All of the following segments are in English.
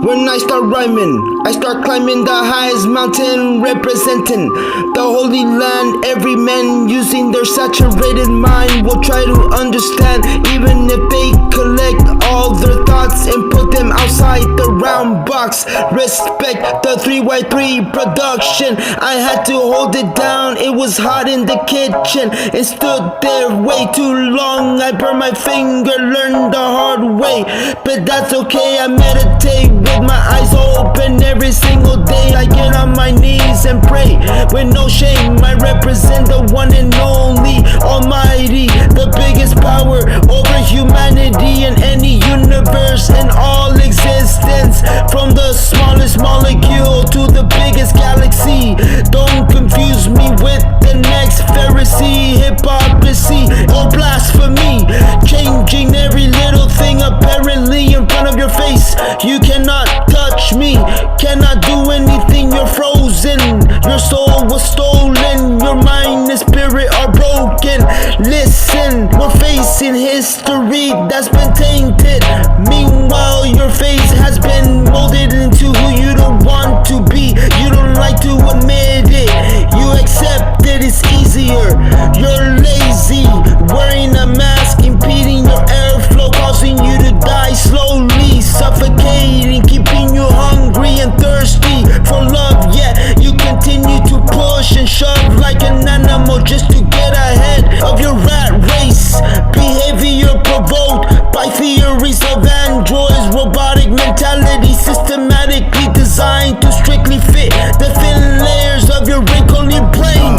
When I start rhyming, I start climbing the highest mountain, representing the holy land. Every man using their saturated mind will try to understand, even if they collect all their thoughts and put them outside the round box. Respect the 3x3 production. I had to hold it down, it was hot in the kitchen and stood there way too long. I burned my finger, learned the hard way, but that's okay. I meditate with my eyes open every single day. I get on my knees and pray with no shame. I represent the one and only Almighty, the biggest power over humanity in any universe and all existence, from the smallest molecule to the biggest galaxy. Don't confuse me with the next Pharisee, hypocrisy or blasphemy, changing every little thing apparently in front of your face. You cannot touch me, cannot do anything, you're frozen. Your soul was stolen, your mind and spirit are broken. Listen, we're facing history that's been tainted. Meanwhile, your face has been molded into who you don't want to be. You don't like to admit it, you accept it, it's easier. You're lazy, wearing a mask, impeding your airflow, causing you to die slowly, suffocating, keeping you hungry and thirsty for love. Yeah, you continue to push and shove like an animal just to get ahead of your rat race. Behavior provoked by theories of androids, robotic mentality systematically designed to strictly fit the thin layers of your wrinkly brain.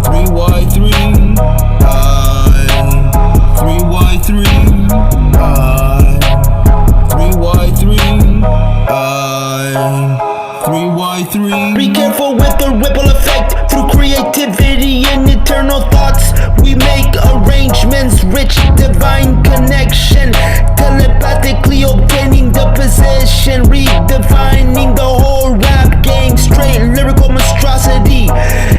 3y3, 3y3, 3y3. Be careful with the ripple effect. Through creativity and eternal thoughts, we make arrangements, rich divine connection, telepathically obtaining the position, redefining the whole rap game, straight lyrical monstrosity,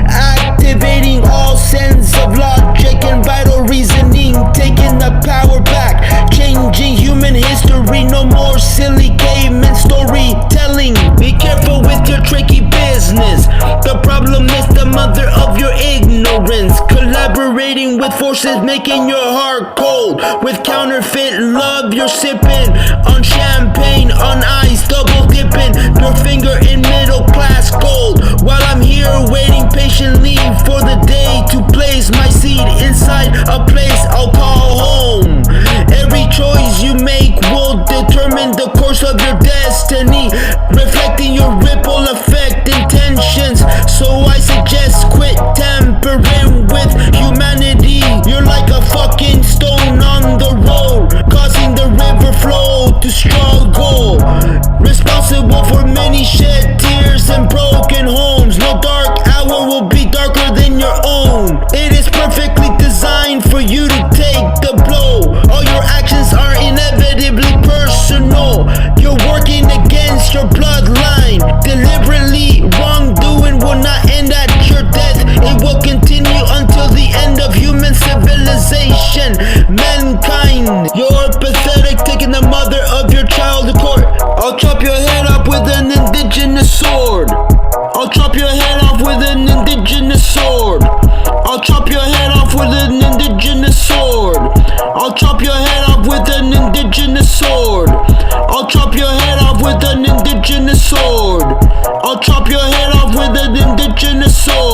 activating all sense of logic and vital reasoning, taking the power back, changing human history. No more silly caveman storytelling. Be careful with your tricky business. The problem is the mother of your ignorance, collaborating with forces making your heart cold. With counterfeit love, you're sipping on champagne on ice, double dipping your finger in middle class gold, while I'm here waiting patiently for the day to place my seed inside a place I'll call home. Every choice you make will determine the course of your destiny, reflecting your ripple effect intentions. So I suggest quit tampering with humanity. You're like a fucking stone on the road, causing the river flow to struggle, responsible for many shed tears and broken homes. No dark hour will be darker than your own. It is perfectly designed for you to take the blow. All your actions are inevitably personal. You're working against your bloodline. Deliberately wrongdoing will not end at your death. It will continue until the end of human civilization. Mankind, you're pathetic, taking the mother of your child to court. I'll chop your head off with an indigenous sword. I'll chop your head off with an indigenous sword. I'll chop your head off with an indigenous sword. I'll chop your head off with an indigenous sword. I'll chop your head off with an indigenous sword. I'll chop your head off with an indigenous sword.